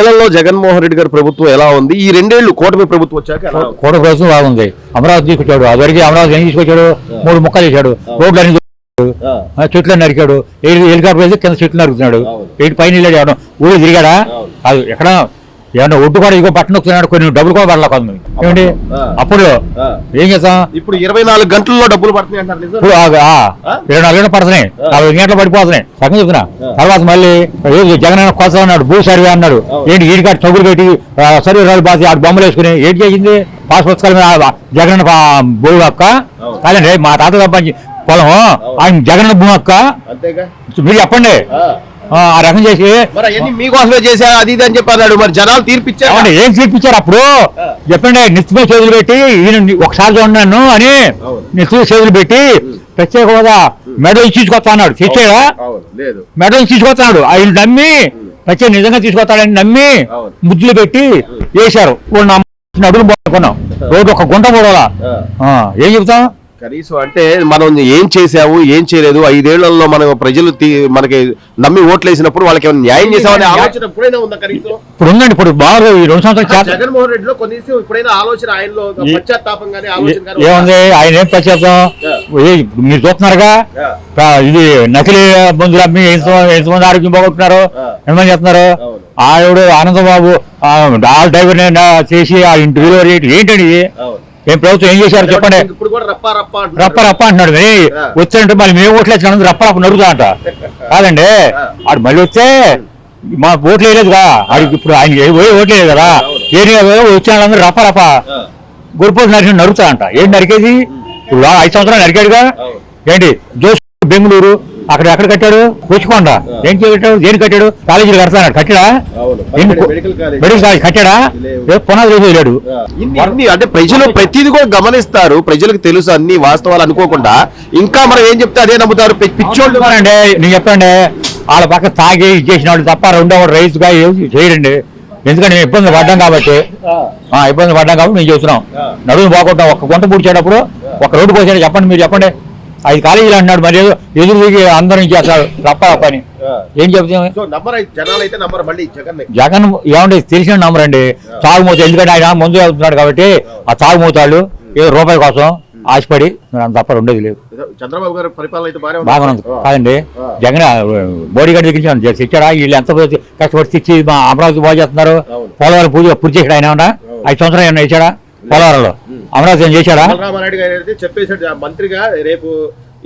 నెలల్లో జగన్మోహన్ రెడ్డి గారి ప్రభుత్వం ఎలా ఉంది? ఈ రెండేళ్లు కూటమి ప్రభుత్వం వచ్చాక కూటమి ప్రభుత్వం బాగుంది. అమరావతి తీసుకొచ్చాడు, అదివరకు అమరావతి ఏం తీసుకొచ్చాడు, 3 ముక్కలు చేశాడు, రోడ్లు అన్ని చెట్లు నరికాడు, హెలికాప్టర్ వేసి కింద చెట్లు నరుకుతున్నాడు, పైన వెళ్ళాడు, ఊరు తిరిగాడా? అది ఎక్కడ ఏమన్నా ఒడ్డు కూడా ఇగో బట్టను నొక్కుతున్నాడు, కొన్ని డబ్బులు కూడా పడలా కొంత ఏమండి అప్పుడు ఏం చేస్తాం? ఇప్పుడు 24 గంటల్లో డబ్బులు పడుతున్నాయి అంటారు. ఇప్పుడు 24 గంటలు పడుతున్నాయి, 40 గంటలు పడిపోతున్నాయి సగం చెప్తున్నా. తర్వాత మళ్ళీ జగన్ కోసం అన్నాడు, భూ సర్వే అన్నాడు, ఏంటి ఈడికాడు చౌకులు పెట్టి సర్వే రాళ్ళు బాసి ఆడు బొమ్మలు వేసుకుని ఏంటి చేసింది? పాస్ పుస్తకాల మీద జగన్ భూమి హక్క కాదండి, మా తాత సంపాదించి పొలం ఆయన జగన్ భూమి హక్క మీరు చెప్పండి. ఆ రకం చేసి మీకోసమే చేశారు అది ఇది అని చెప్పారు. మరి జనాలు తీర్పిచ్చారు. ఏం తీర్పిచ్చారు అప్పుడు చెప్పండి? నెత్తిమే చేతులు పెట్టి ఈయన ఒకసారి చూడన్నాను అని నెత్తిమే చేతులు పెట్టి ప్రత్యేక హోదా మెడల్ తీసుకొస్తా అన్నాడు. తెచ్చాడా? మెడల్ తీసుకొస్తాడు. ఆయన నమ్మి ప్రత్యేక నిజంగా తీసుకొస్తాడని నమ్మి ముద్దులు పెట్టి వేశారు. నడులు బాగున్నాం, రోడ్డు ఒక గుంట పోవాలా. ఏం చెబుతాం? కనీసం అంటే మనం ఏం చేసావు ఏం చేయలేదు, 5 ఏళ్లలో మనం ప్రజలు మనకి నమ్మి ఓట్లు వేసినప్పుడు వాళ్ళకి న్యాయం చేసామనే ఆలోచన ఎప్పుడైనా ఉందా? కనీసం ఇప్పుడు ఉందండి. ఇప్పుడు బాగా ఈ 2 సంవత్సరాలు జగన్మోహన్ రెడ్డిలో కనీసం ఎప్పుడైనా ఆలోచన ఆయనలో పశ్చాత్తాపం గానీ ఆలోచన ఏముంది? ఆయన ఏం పశ్చాత్తాపం? మీరు చూస్తున్నారుగా, ఇది నకిలీ మందులు అమ్మి ఎంతమంది ఆరోగ్యం పోగొట్టున్నారు, ఎంతమంది చేస్తున్నారు. ఆవిడ ఆనందబాబు డ్రైవర్ చేసి ఆ ఇంటర్వ్యూలో ఏంటండి ఏం ప్రభుత్వం ఏం చేశారు చెప్పండి? రప్ప రప్ప అంటున్నాడు. కానీ వచ్చాడంటే మళ్ళీ మేము ఓట్లు వేసినా రప్ప రప్ప నరుగుతా అంట. కాదండి, ఆడు మళ్ళీ వస్తే మా ఓట్లు వేయలేదుగా, ఆడికి ఇప్పుడు ఆయన ఓట్లు వేయలేదు కదా, ఏరియా వచ్చిన వాళ్ళందరూ రప్ప రప్ప గురిపోటు నరుగుతా అంట. ఏంటి నరికేది? ఇప్పుడు 5 సంవత్సరాలు నరికాడుగా. ఏంటి జోస్ బెంగళూరు అక్కడ ఎక్కడ కట్టాడు? కూచుకోండా ఏం కట్టాడు? దేని కట్టాడు? కాలేజీలు కడతాడు. కట్టాడా? మెడికల్ కాలేజ్ కట్టాడా? పునాది వేసి వెళ్ళాడు. అంటే ప్రజలు ప్రతిదీ కూడా గమనిస్తారు, ప్రజలకు తెలుసు అన్ని వాస్తవాలు అనుకోకుండా ఇంకా మనం ఏం చెప్తే అదే నమ్ముతారు. పిచ్చోళ్ళు అండి. నేను చెప్పండి, వాళ్ళ పక్క తాగి చేసిన వాళ్ళు తప్ప రెండవ రైతుగా చేయడండి. ఎందుకంటే మేము ఇబ్బంది పడ్డాం కాబట్టి మేము చూస్తున్నాం. నడువును బాగుంటాం. ఒక గుంట పూడ్చేటప్పుడు ఒక రోడ్డు పోసాడు. చెప్పండి, మీరు చెప్పండి. 5 కాలేజీలు అంటున్నాడు, మరి ఎదురు దిగి అందరం చేస్తాడు రప్ప పని. ఏం చెప్తాం? జగన్ ఏమంటే తెలిసిన నంబర్ అండి. తాగుమూత, ఎందుకంటే ఆయన ముందు వెళ్తున్నాడు కాబట్టి ఆ తాగుమూతాళ్ళు ఏదో రూపాయి కోసం ఆశపడి తప్ప ఉండేది లేదు. చంద్రబాబు గారు పరిపాలన బాగుంది కాదండి. జగన్ మోడీ గారి దగ్గర తెచ్చాడా? వీళ్ళు ఎంత కష్టపడి తెచ్చి మా అమరావతి బాగు చేస్తున్నారు. పోలవరం పూర్తి చేశాడు ఆయన. 5 సంవత్సరాలు ఏమన్నా ఇచ్చాడా పోలవరంలో? అమరావతి ఏం చేశాడా? రామారెడ్డి గారు అయితే చెప్పేశాడు మంత్రిగా, రేపు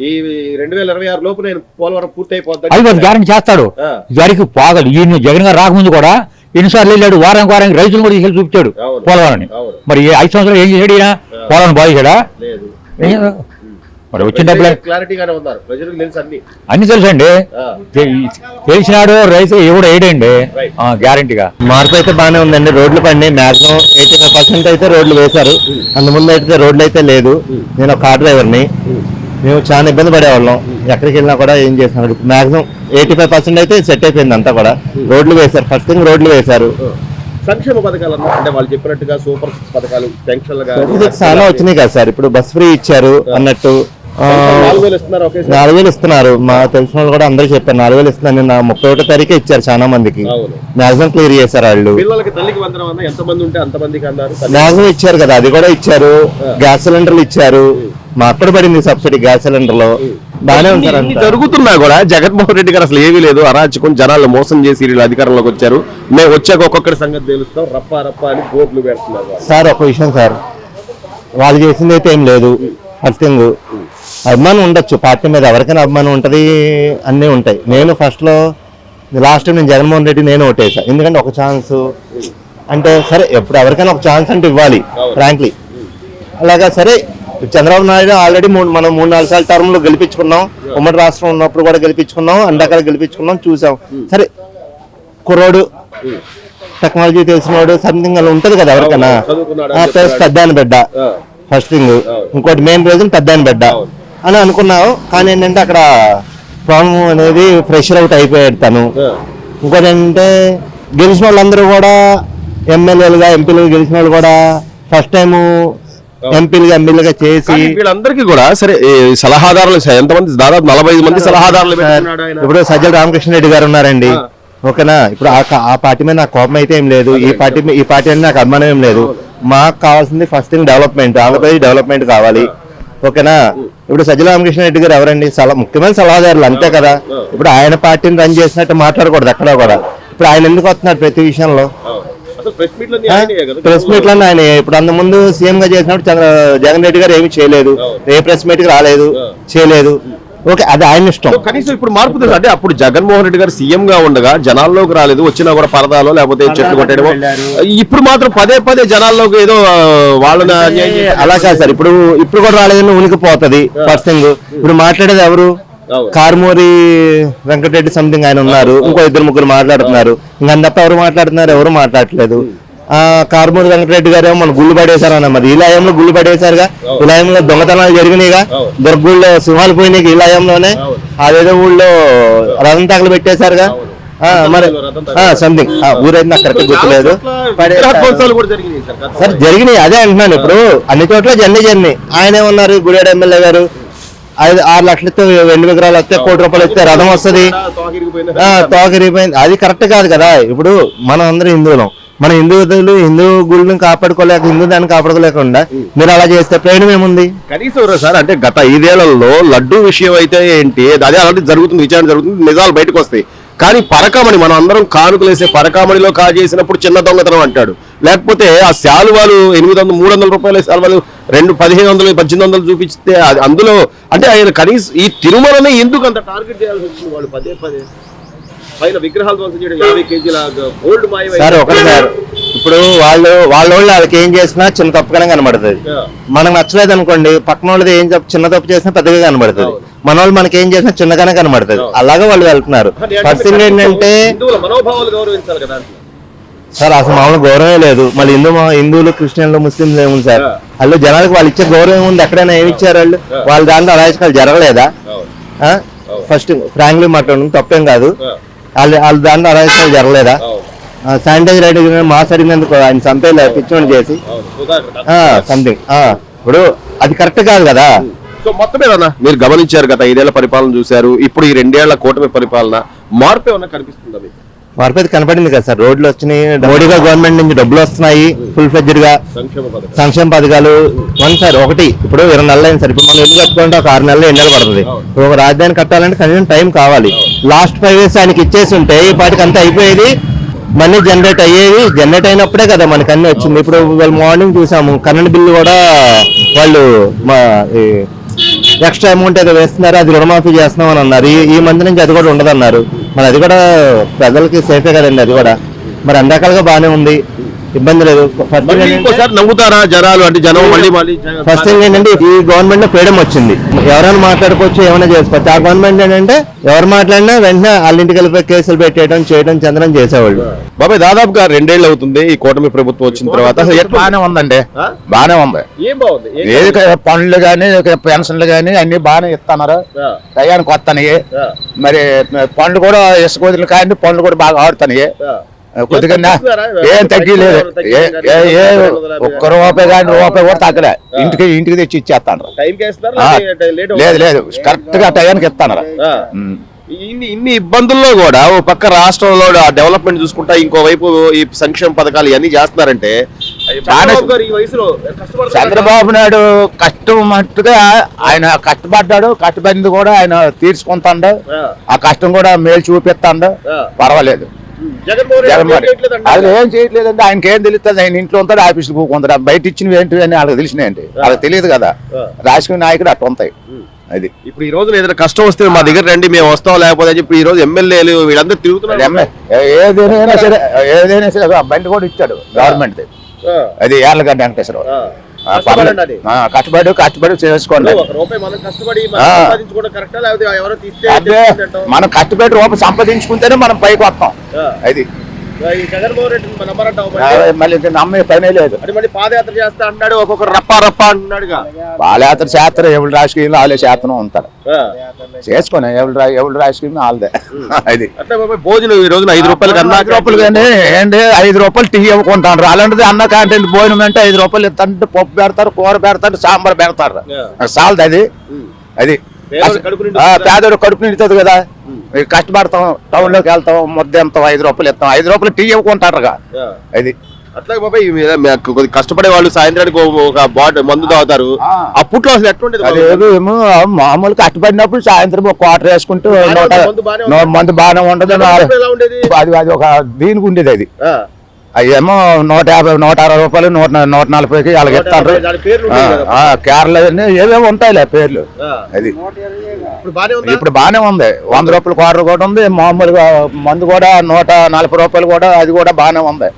ఈ 2026 లోపు నేను పోలవరం పూర్తి అయిపోద్ది. అది గ్యారెంటీ చేస్తాడు. జరిగి పోగలడు. ఈయన జగన్ గారు రాకముందు కూడా ఎన్నిసార్లు వెళ్ళాడు, వారానికి రైతులు కూడా తీసుకెళ్ళి చూపించాడు పోలవరాన్ని. మరి 5 సంవత్సరాలు ఏం చేశాడు ఈయన? పోలవరం బాగు చేశాడా? మరి వచ్చిన డబ్బులు క్లారిటీగానే ఉన్నారు, ప్రజలకు తెలుసు అన్ని తెలుసండి. తెలిసినాడు రైతు ఎవడు వేయడండి గ్యారంటీగా. మార్పు అయితే బాగానే ఉందండి. రోడ్లు పడి మాక్సిమం 85% అయితే రోడ్లు వేశారు. అందుముందు అయితే రోడ్లు అయితే లేదు. నేను ఒక కార్ డ్రైవర్ని. మేము చాలా ఇబ్బంది పడేవాళ్ళం. ఎక్కడికి వెళ్ళినా కూడా ఏం చేస్తున్నాడు. మాక్సిమం 85% అయితే సెట్ అయిపోయింది అంతా కూడా. రోడ్లు వేశారు. ఫస్ట్ థింగ్ రోడ్లు వేశారు. సంక్షేమ పథకాలు అంటే వాళ్ళు చెప్పినట్టుగా సూపర్ పథకాలు పెన్షన్లు చాలా వచ్చినాయి కదా సార్. ఇప్పుడు బస్ ఫ్రీ ఇచ్చారు అన్నట్టు. 4,000 ఇస్తున్నారు. మా తెలిసిన వాళ్ళు కూడా అందరూ చెప్పారు 4,000 ఇస్తున్నారు. నిన్న 31వ తారీఖే ఇచ్చారు చాలా మందికి. మాక్సిమం క్లియర్ చేశారు వాళ్ళు. మాక్సిమం ఇచ్చారు కదా, అది కూడా ఇచ్చారు. గ్యాస్ సిలిండర్లు ఇచ్చారు. మా అక్కడ పడింది సబ్సిడీ గ్యాస్ సిలిండర్ లో. బాగానే ఉంటారు. జరుగుతున్నా కూడా జగన్మోహన్ రెడ్డి గారు అసలు ఏమీ లేదు, అరాచకం, జనాలు మోసం చేసి వీళ్ళు అధికారంలోకి వచ్చారు. మేము వచ్చాక ఒక్కొక్కటి సంగతి తెలుస్తాం, రప్ప రప్ప అని బోర్డులు పెడుతున్నారు. సార్ ఒక విషయం సార్, వాళ్ళు చేసింది అయితే ఏం లేదు. ఫస్ట్ థింగ్ అభిమానం ఉండొచ్చు పార్టీ మీద, ఎవరికైనా అభిమానం ఉంటుంది, అన్నీ ఉంటాయి. నేను ఫస్ట్లో లాస్ట్ టైం నేను జగన్మోహన్ రెడ్డి నేను ఓటేసా. ఎందుకంటే ఒక ఛాన్స్ అంటే సరే, ఎప్పుడు ఎవరికైనా ఒక ఛాన్స్ అంటే ఇవ్వాలి ఫ్రాంక్లీ. అలాగా సరే, చంద్రబాబు నాయుడు ఆల్రెడీ మనం 3-4 సార్లు టర్మ్లో గెలిపించుకున్నాం. ఉమ్మడి రాష్ట్రం ఉన్నప్పుడు కూడా గెలిపించుకున్నాం, అన్ని గెలిపించుకున్నాం, చూసాం. సరే, కుర్రోడు, టెక్నాలజీ తెలిసినోడు, సంథింగ్ అలా ఉంటుంది కదా ఎవరికైనా. ప్లస్ పెద్దాయన బిడ్డ ఫస్ట్ థింగ్. ఇంకోటి మెయిన్ రీజన్ పెద్దాయన బిడ్డ అని అనుకున్నావు. కానీ ఏంటంటే అక్కడ ప్రాబ్లం అనేది ఫ్రెషర్ అవుట్ అయిపోయాడు తను. ఇంకోటి ఏంటంటే గెలిచిన వాళ్ళందరూ కూడా ఎమ్మెల్యేలుగా ఎంపీలుగా గెలిచిన వాళ్ళు కూడా ఫస్ట్ టైము ఎంపీలుగా ఎమ్మెల్యేగా చేసి వీళ్ళందరికీ కూడా సరే సలహాదారులు ఎంతమంది? దాదాపు 45 మంది సలహాదారులు. ఇప్పుడు సజ్జల రామకృష్ణారెడ్డి గారు ఉన్నారండి. ఓకేనా. ఇప్పుడు ఆ పార్టీ మీద నాకు కోపం అయితే ఏం లేదు, ఈ పార్టీ అంటే నాకు అభిమానం ఏం లేదు. మాకు కావాల్సింది first thing development, Andhra Pradesh development కావాలి. ఓకేనా. ఇప్పుడు సజ్జల రామకృష్ణ రెడ్డి గారు ఎవరండి? ముఖ్యమైన సలహాదారులు అంతే కదా. ఇప్పుడు ఆయన పార్టీని రన్ చేసినట్టు మాట్లాడకూడదు ఎక్కడ కూడా. ఇప్పుడు ఆయన ఎందుకు వస్తున్నాడు ప్రతి విషయంలో? ప్రెస్ మీట్లన్నీ ఆయన. ఇప్పుడు అంత ముందు సీఎం గా చేసినప్పుడు జగన్ రెడ్డి గారు ఏమీ చేయలేదు, ఏ ప్రెస్ మీట్ కి రాలేదు, చేయలేదు. ఓకే, అది ఆయన ఇష్టం. కనీసం ఇప్పుడు మార్పు తెలుసు అంటే అప్పుడు జగన్మోహన్ రెడ్డి గారు సీఎం గా ఉండగా జనాల్లోకి రాలేదు, వచ్చినా కూడా పరదాలో లేకపోతే చెట్లు కొట్టడమో. ఇప్పుడు మాత్రం పదే పదే జనాల్లోకి ఏదో వాళ్ళని అలా కాదు సార్. ఇప్పుడు కూడా రాలేదని ఉనికిపోతుంది ఫస్ట్ థింగ్. ఇప్పుడు మాట్లాడేది ఎవరు? కారుమూరి వెంకటరెడ్డి సంథింగ్ ఆయన ఉన్నారు, ఇంకో 2-3 మాట్లాడుతున్నారు. ఇంకా తప్ప ఎవరు మాట్లాడుతున్నారు? ఎవరు మాట్లాడట్లేదు. కారుమూరి వెంకటరెడ్డి గారు ఏమో మన గుళ్ళు పడేశారు అన్న, మరి ఇలాయంలో గుళ్ళు పడేశారుగా, ఇలాయంలో దొంగతనాలు జరిగినాయిగా, దుర్గుళ్ళో సింహాలు పోయినాయి ఇలాయంలోనే, అదేదో ఊళ్ళో రథం తగలు పెట్టేశారుగా మరి సంథింగ్. ఊరైతే నాకు కరెక్ట్ గుర్తులేదు సార్. జరిగినాయి, అదే అంటున్నాను. ఇప్పుడు అన్ని చోట్ల జర్నీ ఆయన ఏమన్నారు? గుడివాడ ఎమ్మెల్యే గారు 6 లక్షలతో 2 విగ్రహాలు వస్తే 1 కోటి రూపాయలు వస్తే రథం వస్తుంది, తోకిరిపోయింది. అది కరెక్ట్ కాదు కదా. ఇప్పుడు మనం అందరం హిందువులం, మన హిందూ గుళ్ళని కాపాడుకోలేక, హిందూ దాన్ని కాపాడుకోలేకుండా మీరు అలా చేస్తే ప్రయోజనం ఏముంది? కనీసం సార్ అంటే గత 5 ఏళ్లలో లడ్డూ విషయం అయితే ఏంటి, అదే అలాంటి జరుగుతుంది, విచారణ జరుగుతుంది, నిజాలు బయటకు వస్తాయి. కానీ పరకామణి మనం అందరం కానుకలేసే పరకామణిలో కాజేసినప్పుడు చిన్న దొంగతనం అంటాడు, లేకపోతే ఆ శాలువాలు 300 రూపాయల శాలువాలు 1500 1800 చూపిస్తే అందులో అంటే ఆయన కనీసం ఈ తిరుమలని ఎందుకు అంత టార్గెట్ చేయాల్సి వచ్చింది? వాళ్ళు పదే పైన విగ్రహాలు ధ్వంసం చేయడం, 50 కేజీల గోల్డ్ మాయ. సార్ ఒకటి సార్, ఇప్పుడు వాళ్ళకి ఏం చేసినా చిన్న తప్పుగానే కనబడుతుంది. మనకు నచ్చలేదు అనుకోండి, పక్కన వాళ్ళది ఏం చిన్న తప్పు చేసినా పెద్దగా కనబడుతుంది. మన వాళ్ళు మనకి ఏం చేసినా చిన్నగానే కనబడుతుంది. అలాగే వాళ్ళు వెళ్తున్నారు. ఫస్ట్ థింగ్ ఏంటంటే మనోభావాలు గౌరవించాలి కదా సార్. అసలు మామూలు గౌరవమే లేదు. మళ్ళీ హిందువులు క్రిస్టియన్లు ముస్లింలు ఏముంది సార్? వాళ్ళు జనాలకు వాళ్ళు ఇచ్చే గౌరవం ఉంది? ఎక్కడైనా ఏమి ఇచ్చారు వాళ్ళు? వాళ్ళ దాంట్లో అరాచకాలు జరగలేదా? ఫస్ట్ ఫ్రాంక్లీ మాట్లాడడం తప్పేం కాదు. వాళ్ళ దాంట్లో అరాచకాలు జరగలేదా? శానిటైజర్ అడిగిన మాస్ అడిగినందుకు ఆయన చంపేలా పిచ్చోని చేసి సంథింగ్. ఇప్పుడు అది కరెక్ట్ కాదు కదా. సో మొత్తం మీద మీరు గమనించారు, గత 5 ఏళ్ల పరిపాలన చూశారు, ఇప్పుడు ఈ 2 ఏళ్ల కూటమి పరిపాలన మార్పు ఏమన్నా కనిపిస్తుందా మీకు? మార్పు అయితే కనపడింది కదా సార్. రోడ్లు వచ్చినాయి, మోడీ గవర్నమెంట్ నుంచి డబ్బులు వస్తున్నాయి ఫుల్ ఫ్లెడ్జ్డ్ గా. సంక్షేమ పథకాలు సార్. ఒకటి ఇప్పుడు 20 నెలలు అయింది సార్. ఇప్పుడు మనం ఇల్లు కట్టుకుంటే ఒక 6 నెలలు 8 నెలలు పడుతుంది. ఇప్పుడు ఒక రాజధాని కట్టాలంటే కనీసం టైం కావాలి. లాస్ట్ 5 years ఆయనకి ఇచ్చేసి ఉంటే ఈ పాటికి అంతా అయిపోయేది, మనీ జనరేట్ అయ్యేది. జనరేట్ అయినప్పుడే కదా మనకి అన్ని వచ్చింది. ఇప్పుడు వాళ్ళు మార్నింగ్ చూసాము, కరెంట్ బిల్లు కూడా వాళ్ళు ఎక్స్ట్రా అమౌంట్ ఏదో వేస్తున్నారు, అది రుణమాఫీ చేస్తున్నాం అని అన్నారు. ఈ మంత్ నుంచి అది కూడా ఉండదన్నారు. మరి అది కూడా ప్రజలకి సేఫే కదండి. అది కూడా మరి అన్ని రకాలుగా బాగానే ఉంది, ఇబ్బంది లేదు. నమ్ముతారా జనాలు అంటే జనం మళ్ళీ ఫస్ట్ థింగ్ ఏంటంటే ఈ గవర్నమెంట్ లో ఫ్రీడమ్ వచ్చింది, ఎవరైనా మాట్లాడుకోవచ్చు, ఏమైనా చేసుకోవచ్చు. ఆ గవర్నమెంట్ ఏంటంటే ఎవరు మాట్లాడినా వెంటనే వాళ్ళ ఇంటికి వెళ్ళిపోయి కేసులు పెట్టేయడం, చెందడం చేసేవాళ్ళు. బాబాయ్ దాదాపుగా 2 ఏళ్ళు అవుతుంది ఈ కూటమి ప్రభుత్వం వచ్చిన తర్వాత. బాగానే ఉందండి, బాగానే ఉంది. ఏం బాగుంది? పనులు గానీ పెన్షన్లు గానీ అన్ని బాగానే ఇస్తున్నారు, టయానికి వస్తున్నాయి. మరి పనులు కూడా ఇసుక వదిలి కానీ పనులు కూడా బాగా ఆడుతున్నాయి. కొద్దిగా ఏం తగ్గలేదు. ఒక్క రూపాయి కానీ రూపాయి కూడా తగ్గలే. ఇంటికి తెచ్చి ఇచ్చేస్తాను. లేదు కరెక్ట్ గా టయానికి ఇస్తాను. ఇన్ని ఇబ్బందుల్లో కూడా ఓ పక్క రాష్ట్రంలో డెవలప్మెంట్ చూసుకుంటా, ఇంకోవైపు ఈ సంక్షేమ పథకాలు ఇవన్నీ చేస్తున్నారంటే చంద్రబాబు నాయుడు కష్టం మట్టుగా ఆయన కష్టపడింది కూడా ఆయన తీర్చుకుంటాడు. ఆ కష్టం కూడా మేలు చూపిస్తాడు, పర్వాలేదు. అది ఏం చేయట్లేదండి. ఆయనకి ఏం తెలుస్తుంది? ఆయన ఇంట్లో ఉంటాడు, ఆఫీసులు కూకుంటాడు. బయట ఇచ్చినవి ఏంటి అని వాళ్ళకి తెలిసినాయండి, వాళ్ళకి తెలియదు కదా. రాజకీయ నాయకుడు అట్లా ఉంటాయి. అది ఇప్పుడు ఈ రోజు ఏదైనా కష్టం వస్తే మా దగ్గర రండి, మేము వస్తాం, లేకపోతే చెప్పి ఈ రోజు ఎమ్మెల్యేలు వీళ్ళందరూ తిరుగుతున్నారు. ఏదైనా సరే బండి కూడా ఇచ్చాడు గవర్నమెంట్. అది యార్లగడ్డ వెంకటేశ్వరరావు. కష్టపడి చేసుకోండి. మనం కష్టపడి రూపాయి సంపాదించుకుంటేనే మనం పైకి వస్తాం. అది మళ్ళీ నమ్మే పనే లేదు. పాదయాత్ర చేస్తా అన్నాడు, ఒక్కొక్కరు రప్ప అంటున్నాడు. పాదయాత్ర చేస్తారు, ఎవరి రాజకీయంలో వాళ్ళే చేతనం ఉంటారు. చేసుకుని ఎవరి రాజకీయం వాళ్ళదే. అది భోజనం ఈ రోజున 5 రూపాయలు కన్నా 5 రూపాయలు కానీ ఏంటి 5 రూపాయలు టీ ఇవ్వకుంటారు. అలాంటిది అన్న క్యాంటీన్ భోజనం అంటే 5 రూపాయలు ఇస్తాంటే పప్పు పెడతారు, కూర పెడతారు, సాంబార్ పెడతారు. చాలదు అది. పేదోడు కడుపు నిండుతుంది కదా. కష్టపడతాం, టౌన్ లోకి వెళ్తాం, ముద్ద ఎంతాం, 5 రూపాయలు ఇస్తాం, 5 రూపాయలు టీ ఇవ్వకుంటారుగా. అది అట్లాగే బాబాయ్ కొద్దిగా కష్టపడే వాళ్ళు సాయంత్రానికి ఒక బాటిల్ మందు తాగుతారు. అప్పట్లో అసలు ఎట్లుండేది? అది ఏమో మామూలు కష్టపడినప్పుడు సాయంత్రం ఒక క్వార్టర్ వేసుకుంటూ మందు బాగానే ఉండదు. అది ఒక దీనికి ఉండేది. అది అయ్యేమో 150, 160 రూపాయలు, 140కి అలాగ ఇస్తారు. కేరళ ఏవేమో ఉంటాయిలే పేర్లు. అది ఇప్పుడు బానే ఉంది. 100 రూపాయలు క్వార్టర్ కూడా ఉంది. మామూలుగా మందు కూడా 140 రూపాయలు కూడా, అది కూడా బానే ఉంది.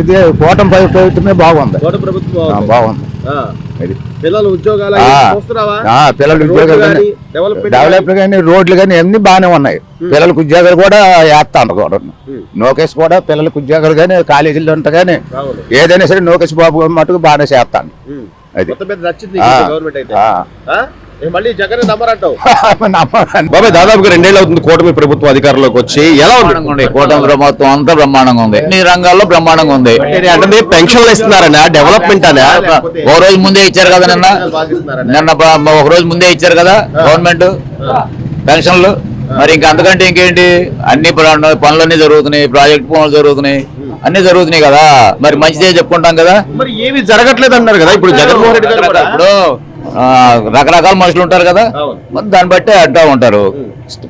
ఇది కూటమి ప్రభుత్వమే బాగుంది. బాగుంది. పిల్లలు ఉద్యోగాలు కానీ, డెవలప్ కానీ, రోడ్లు కానీ అన్ని బాగానే ఉన్నాయి. పిల్లలకు ఉద్యోగాలు కూడా వేస్తాను కూడా. లోకేష్ కూడా పిల్లలకు ఉద్యోగాలు కానీ, కాలేజీలు ఉంటా కానీ ఏదైనా సరే లోకేష్ బాబు మటుకు బాగానే చేస్తాను. అది బాబాయ్ దాదాపుగా 2 ఏళ్ళు అవుతుంది కూటమి ప్రభుత్వం అధికారంలోకి వచ్చి. ఎలా ఉంది కూటమి ప్రభుత్వం? అంతా బ్రహ్మాండంగా ఉంది. అన్ని రంగాల్లో బ్రహ్మాండంగా ఉంది. అంటే పెన్షన్లు ఇస్తున్నారనా, డెవలప్మెంట్ అనా? ఒక రోజు ముందే ఇచ్చారు కదా. నిన్న ఒక రోజు ముందే ఇచ్చారు కదా గవర్నమెంట్ పెన్షన్లు. మరి ఇంకా అంతకంటే ఇంకేంటి? అన్ని పనులన్నీ జరుగుతున్నాయి, ప్రాజెక్ట్ పనులు జరుగుతున్నాయి, అన్ని జరుగుతున్నాయి కదా. మరి మంచిదే చెప్పుకుంటాం కదా. మరి ఏమి జరగట్లేదు అన్నారు కదా ఇప్పుడు జగన్మోహన్ రెడ్డి గారు. ఇప్పుడు రకరకాల మనుషులు ఉంటారు కదా, దాన్ని బట్టి అంటూ ఉంటారు.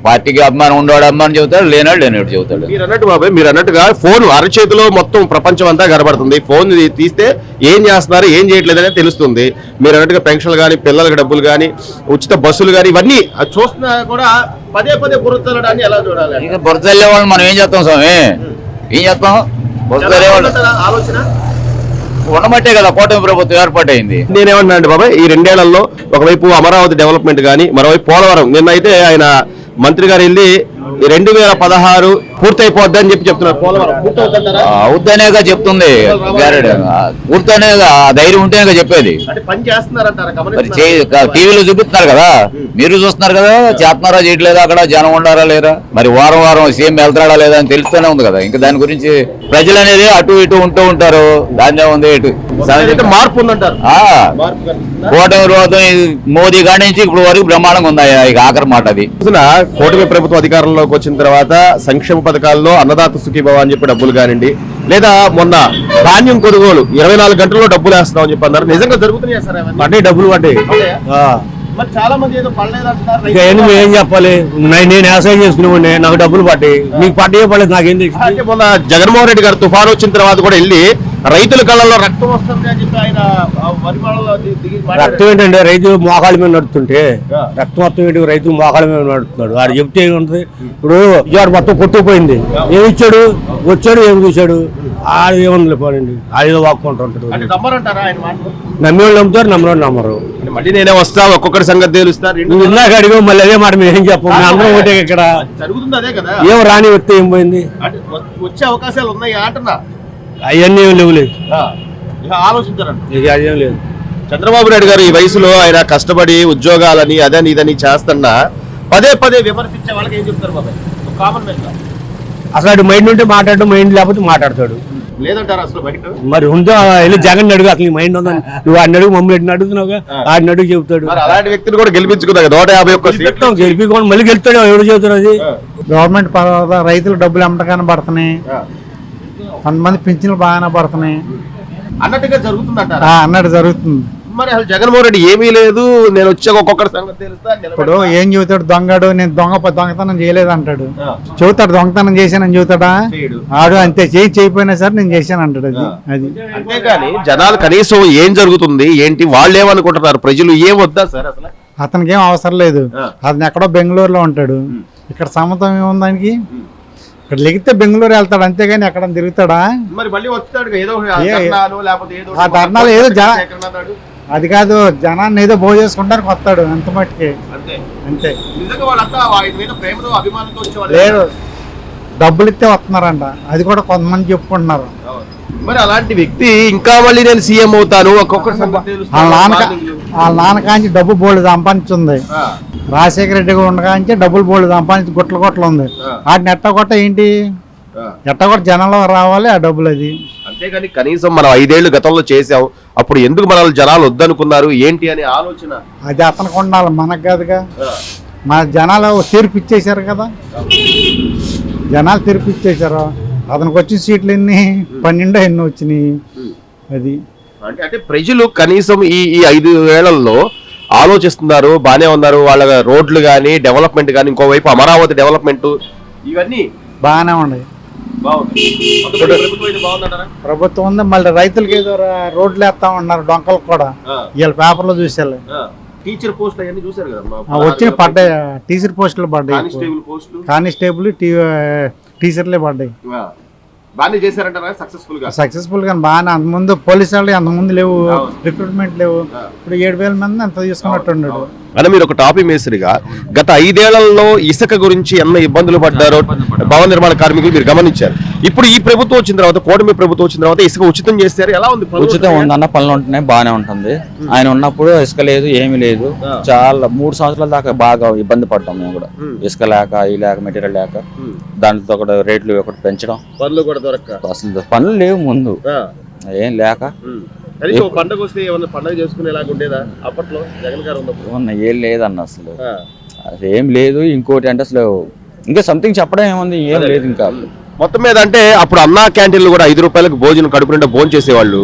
పార్టీకి అభిమానం ఉండేవాడు అభిమానం చెబుతాడు, లేనాడు లేనాడు చెబుతాడు. మీరు అన్నట్టు బాబాయ్, మీరు అన్నట్టుగా ఫోన్ అరచేతిలో మొత్తం ప్రపంచం అంతా కనబడుతుంది. ఫోన్ తీస్తే ఏం చేస్తున్నారు, ఏం చేయట్లేదు అనేది తెలుస్తుంది. మీరు అన్నట్టుగా పెన్షన్లు కానీ, పిల్లలకి డబ్బులు కానీ, ఉచిత బస్సులు కానీ, ఇవన్నీ చూస్తున్నా కూడా పదే పదే బుర్రచల్లడాన్ని ఎలా చూడాలి? ఇక బుర్రచల్లే వాళ్ళు మనం ఏం చేస్తాం స్వామి? ఏం చేస్తాం? బుర్రచల్లే వాళ్ళు ఆలోచన ఉండబట్టే కదా కూటమి ప్రభుత్వం ఏర్పాటైంది. నేనేమన్నా అంటే బాబాయ్, ఈ 2 ఏళ్లలో ఒకవైపు అమరావతి డెవలప్మెంట్ కానీ, మరోవైపు పోలవరం నిన్నైతే ఆయన మంత్రి గారు వెళ్ళి 2016 పూర్తయిపోద్ది అని చెప్తున్నారు. పోలవరం అవుద్దనేగా చెప్తుంది. పూర్తనేగా ధైర్యం ఉంటేనే చెప్పేది. టీవీలో చూపిస్తున్నారు కదా, మీరు చూస్తున్నారు కదా. చేస్తున్నారా చేయట్లేదా? అక్కడ జనం ఉండారా లేరా? మరి వారం వారం సీఎం వెళ్తాడా లేదా అని తెలుస్తూనే ఉంది కదా. ఇంకా దాని గురించి ప్రజలు అనేది అటు ఇటు ఉంటూ ఉంటారు. దాన్నే ఉంది ఇటు మార్పు ఉందంటారు. కూటమి రోజు మోదీ కాడి నుంచి ఇప్పుడు వరకు బ్రహ్మాండంగా ఉంది. ఇక ఆఖరి మాట అది. కూటమి ప్రభుత్వం అధికారంలోకి వచ్చిన తర్వాత సంక్షేమ పథకాల్లో అన్నదాత సుఖీభవ అని చెప్పి డబ్బులు కానివ్వండి, లేదా మొన్న ధాన్యం కొనుగోలు 24 గంటల్లో డబ్బులు వేస్తామని చెప్పి అన్నారు. నిజంగా జరుగుతున్నాయా సార్? పడ్డాయి, డబ్బులు పడ్డాయి. చాలా మంది ఏదో పడలేదంటున్నారు. ఏం చెప్పాలి? నేను వ్యవసాయం చేసుకునేవాడిని, నాకు డబ్బులు పడ్డాయి. మీకు పడ్డాయో పడలేదు నాకేం తెలుసు. మొన్న జగన్మోహన్ రెడ్డి గారు తుఫాను వచ్చిన తర్వాత కూడా వెళ్ళి రైతుల కళ్ళలో రక్తం వస్తుంది అని చెప్పి ఆయన రక్తం ఏంటంటే రైతు మోకాళ్ళ మీద నడుతుంటే రక్తం మొత్తం ఏంటి? రైతు మోకాళ్ళ మీద నడుతున్నాడు. ఆడు చెప్తే ఏముంటుంది? ఇప్పుడు విజయవాడ మొత్తం కొట్టుకుపోయింది. ఏమి ఇచ్చాడు? వచ్చాడు, ఏమి చూశాడు? ఆడు ఏమన్నా పోనండి, ఆడేదో వాక్కుంటుంటాడు. నమ్మేవాళ్ళు నమ్ముతారు, నమ్మేవాళ్ళు నమ్మరు. మళ్ళీ నేనే వస్తా, ఒక్కొక్కటి సంగతి తెలుస్తారు. నువ్వు ఇందాక అడిగా మళ్ళీ అదే మాట మేము ఏం చెప్పము. అందరం ఒకటే ఇక్కడ ఏం రాని వస్తే ఏం పోయింది? వచ్చే అవకాశాలు ఉన్నాయి అంటున్నా. అవన్నీ ఏం లేవులేదు, ఆలోచించారంట. అదేం లేదు. చంద్రబాబు నాయుడు గారు ఈ వయసులో ఆయన కష్టపడి ఉద్యోగాలని అదని ఇదని చేస్తున్నా పదే పదే విమర్శించే వాళ్ళకి ఏం చెప్తారు బాబాయ్? కామన్ మ్యాన్ అసలు మైండ్ ఉంటే మాట్లాడటం, మైండ్ లేకపోతే మాట్లాడతాడు. లేదంటారు అసలు బయట. మరి ఉందో వెళ్ళి జగన్ అడుగు, అసలు మైండ్ ఉందని. నువ్వు ఆయన అడుగు, మమ్మల్ని అడుగుతున్నావుగా, ఆయన అడుగు చెబుతాడు. అలాంటి వ్యక్తిని కూడా గెలిపించుకుందా? 151 గెలిపించుకోండి, మళ్ళీ గెలుస్తాడు. ఎవరు చెబుతాడు అది? గవర్నమెంట్ రైతులు డబ్బులు ఎమ్మటగానే పడుతున్నాయి. కొంతమంది పింఛన్లు బాగానే పడుతున్నాయి అన్నట్టుగా జరుగుతుందంటారా? అన్నట్టు జరుగుతుంది. మరి అసలు జగన్మోహన్ రెడ్డి ఏమీ లేదు, నేను వచ్చాక ఒక్కొక్కటి సంగతి తెలుస్తా. ఇప్పుడు ఏం చెబుతాడు? దొంగడు, నేను దొంగతనం చేయలేదు అంటాడు. చెబుతాడు దొంగతనం చేశానని చెబుతాడా? ఆడు అంతే, చేయకపోయినా సరే నేను చేశాను అంటాడు. అది అంతేగాని జనాలు కనీసం ఏం జరుగుతుంది ఏంటి వాళ్ళు ఏమనుకుంటున్నారు, ప్రజలు ఏం వద్దా సార్ అసలు? అతనికి ఏం అవసరం లేదు. అతను ఎక్కడో బెంగళూరులో ఉంటాడు. ఇక్కడ సమతం ఏముంది దానికి? ఇక్కడ లెగితే బెంగళూరు వెళ్తాడు, అంతేగాని ఎక్కడ తిరుగుతాడా? మరి మళ్ళీ వస్తాడు ఏదో ఆ ధర్నాలు ఏదో అది కాదు, జనాన్ని ఏదో భోజనం చేసుకుంటానికి వస్తాడు అంత మట్టుకి. అంతే. లేదు, డబ్బులు ఇస్తే వస్తున్నారంట, అది కూడా కొంతమంది చెప్పుకుంటున్నారు. మరి అలాంటి వ్యక్తి ఇంకా మళ్ళీ నేను సీఎం అవుతాను వాళ్ళ నాన్న కాంచి డబ్బు బోల్డ్ సంపాదించింది. రాజశేఖర రెడ్డి ఉండగాంచి డబ్బులు బోల్డ్ సంపాదించి గుట్టలు ఉంది. వాటిని ఎట్టగొట్ట ఏంటి? ఎట్టగొట్ట జనంలో రావాలి ఆ డబ్బులు. అది అంతేగాని కనీసం మనం 5 ఏళ్ళు గతంలో చేసాం, అప్పుడు ఎందుకు మనల్ని జనాలు వద్దనుకున్నారు ఏంటి అనే ఆలోచన. అది అతనికి ఉండాలి, మనకు కాదుగా. మన జనాలు తీర్పు ఇచ్చేశారు కదా, జనాలు తీర్పు ఇచ్చేశారు. అతనికి వచ్చిన సీట్లు ఎన్ని 12 ఎన్ని వచ్చినాయి. అది అంటే ప్రజలు కనీసం ఈ 5 ఏళ్లలో ఆలోచిస్తున్నారు, బానే ఉన్నారు. వాళ్ళ రోడ్లు కానీ డెవలప్మెంట్ కానీ, ఇంకోవైపు అమరావతి డెవలప్మెంట్ ఇవన్నీ బాగానే ఉన్నాయి. ప్రభుత్వం ఉంది, మళ్ళీ రైతులకి ఏదో రోడ్లు వేస్తా ఉన్నారు, డొంకలకు కూడా. ఇవాళ పేపర్లో చూసేయాలి. టీచర్ పోస్ట్ అవన్నీ చూసారు కదా, వచ్చిన పడ్డాయి, టీచర్ పోస్టులు పడ్డాయి, కానిస్టేబుల్ పోస్టులు, కానిస్టేబుల్ టీచర్లే పడ్డాయి. బాగానే చేశారంటారా సక్సెస్ఫుల్ గా? సక్సెస్ఫుల్ గా బాగానే. అంతకుముందు పోలీసు వాళ్ళు అంతకుముందు లేవు, రిక్రూట్మెంట్ లేవు. ఇప్పుడు 7,000 మంది అంత తీసుకున్నట్టున్నాడు. అని మీరు ఒక టాపిక్ మేసరిగా గత 5 ఏళ్లలో ఇసుక గురించి ఎన్న ఇబ్బందులు పడ్డారో భవన నిర్మాణ కార్మికులు మీరు గమనించారు. ఇప్పుడు ఈ ప్రభుత్వం వచ్చిన తర్వాత, కూటమి ప్రభుత్వం వచ్చిన తర్వాత ఇసుక ఉచితం చేశారు. ఎలా ఉంది? ఉచితం ఉందన్న, పనులు ఉంటున్నాయి, బాగానే ఉంటుంది. ఆయన ఉన్నప్పుడు ఇసుక లేదు, ఏమీ లేదు. చాలా 3 సంవత్సరాల దాకా బాగా ఇబ్బంది పడ్డాం మేము కూడా. ఇసుక లేక, ఈ లేక, మెటీరియల్ లేక, దాంతో కూడా రేట్లు ఒకటి పెంచడం, పనులు కూడా దొరక్క, అసలు పనులు లేవు ముందు, ఏం లేక. పండుగ వస్తే ఏమన్నా పండుగ చేసుకునేలాగా ఉండేదా అప్పట్లో జగన్ గారు ఉన్నప్పుడు? ఏం లేదన్న, అసలు ఏం లేదు. ఇంకోటి అంటే అసలు ఇంకా సంథింగ్ చెప్పడం ఏముంది, ఏం లేదు ఇంకా. మొత్తం మీద అంటే అప్పుడు అన్నా క్యాంటీన్లు కూడా 5 రూపాయలకు భోజనం, కడుపు నిండా భోజనం చేసేవాళ్ళు.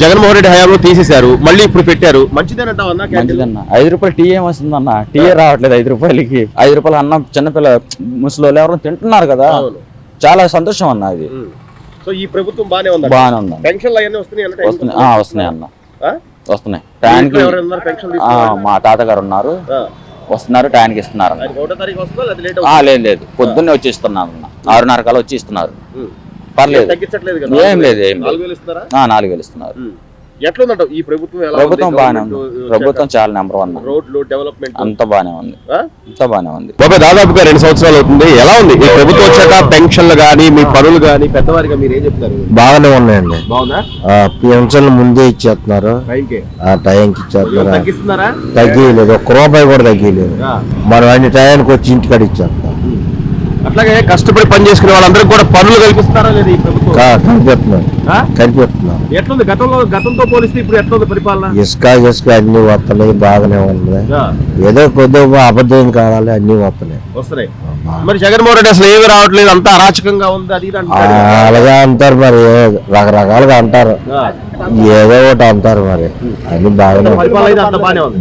జగన్మోహన్ రెడ్డి హయాంలో తీసేశారు, మళ్ళీ ఇప్పుడు పెట్టారు. మంచిదేనంటావు అన్నా క్యాంటీన్? మంచిదన్న. 5 రూపాయలు టీ ఏమొస్తుంది అన్న, టీ రావట్లేదు 5 రూపాయలకి. 5 రూపాయలు అన్నం చిన్నపిల్ల ముసలి ఎవరు తింటున్నారు కదా, చాలా సంతోషం అన్న అది. సో ఈ ప్రభుత్వం బానే ఉంది, బాగానే ఉంది. పెన్షన్లు అవన్నీ వస్తున్నాయి? వస్తున్నాయి అన్న, వస్తున్నాయి. టైంకి మా తాతగారు ఉన్నారు, వస్తున్నారు, టైంకి ఇస్తున్నారు. లేదు, పొద్దున్నే వచ్చి ఇస్తున్నారు అన్న, 6:30 కల్లా వచ్చి ఇస్తున్నారు. పర్లేదు, ఏం లేదు, ఏం లేదు. 4,000 ఇస్తున్నారు. ఎట్లుందంట ఈ ప్రభుత్వం? ప్రభుత్వం బాగానే ఉంది, ప్రభుత్వం చాలా నెంబర్ 1. రోడ్లు డెవలప్మెంట్ అంత బాగానే ఉంది, అంత బాగానే ఉంది. బాబాయ్ దాదాపుగా 2 సంవత్సరాలు అవుతుంది. ఎలా ఉంది ఈ ప్రభుత్వం వచ్చాక? పెన్షన్లు గానీ, మీ పనులు గానీ, పెద్దవారిగా మీరు ఏం చెప్తారు? బాగానే ఉన్నాయండి. బాగుందా? పెన్షన్లు ముందే ఇచ్చేస్తున్నారు, టైంకి ఇచ్చేస్తున్నారు. తగ్గిస్తున్నారా? తగ్గలేదు, ఒక్క రూపాయి కూడా తగ్గలేదు. మనం అన్ని టైంకి వచ్చి ఇంటికాడ ఇచ్చేస్తాం. అట్లాగే కష్టపడి పని చేసుకునే వాళ్ళందరికీ కూడా పనులు కల్పిస్తున్నారా లేదా ఈ ప్రభుత్వం? కనిపిస్తున్నాం. ఎట్లుంది గతంతో పోలిస్తే ఇప్పుడు ఎట్లుంది పరిపాలన? ఇసుక అన్ని వస్తున్నాయి, బాగానే ఉంది. ఏదో కొద్దిగా అబద్ధం కావాలి, అన్ని వస్తున్నాయి. మరి జగన్మోహన్ రెడ్డి అసలు ఏమి రావట్లేదు, అంతా అరాచకంగా ఉంది అది అలాగే అంటారు, మరి రకరకాలుగా అంటారు, ఏదో ఒకటి అంటారు. మరి అన్ని బాగానే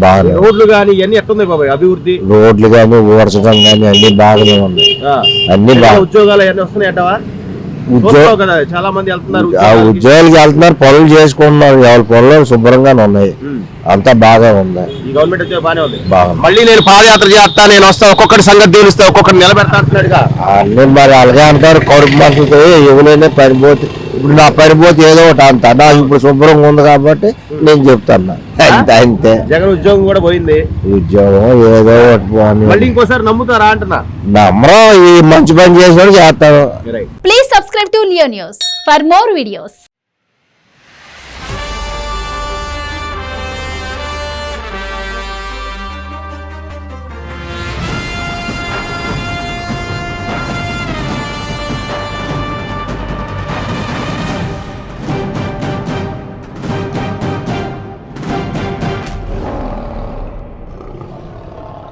బాగానే. రోడ్లు కానీ ఇవన్నీ ఎట్లుంది బాబాయ్ అభివృద్ధి? రోడ్లు కానీ, ఊర్చడం కానీ అన్ని బాగానే ఉన్నాయి. అన్ని ఉద్యోగాలు అవన్నీ వస్తున్నాయంటవా? చాలా మంది ఉద్యోగాలకి వెళ్తున్నారు, పనులు చేసుకుంటున్నారు, ఎవరి పనులు శుభ్రంగానే ఉన్నాయి, అంతా బాగా ఉంది. ఈ గవర్నమెంట్ వచ్చే బాగానే ఉంది. మళ్ళీ నేను పాదయాత్ర చేస్తా, నేను వస్తా, ఒక్కొక్కటి సంగతి తెలుస్తా, ఒక్కొక్కటి నిలబెడతా అంటున్నాడుగా. అన్ని మరి అలాగే అంటారు, కడుపు మనసుతో ఎవరైనా పనిపోతే. ఇప్పుడు నా పనిపోతే ఏదో ఒకటి అంట, నాకు ఇప్పుడు శుభ్రంగా ఉంది కాబట్టి నేను చెప్తాను, అంతే. జగన్ ఉద్యోగం కూడా పోయింది, ఉద్యోగం ఏదో ఒకటి పోనీ. మళ్ళీ ఇంకోసారి నమ్ముతారా అంటున్నా? నమ్మరం, ఈ మంచి పని చేసేవాడు చేస్తాను. Please subscribe to Leo News for more videos.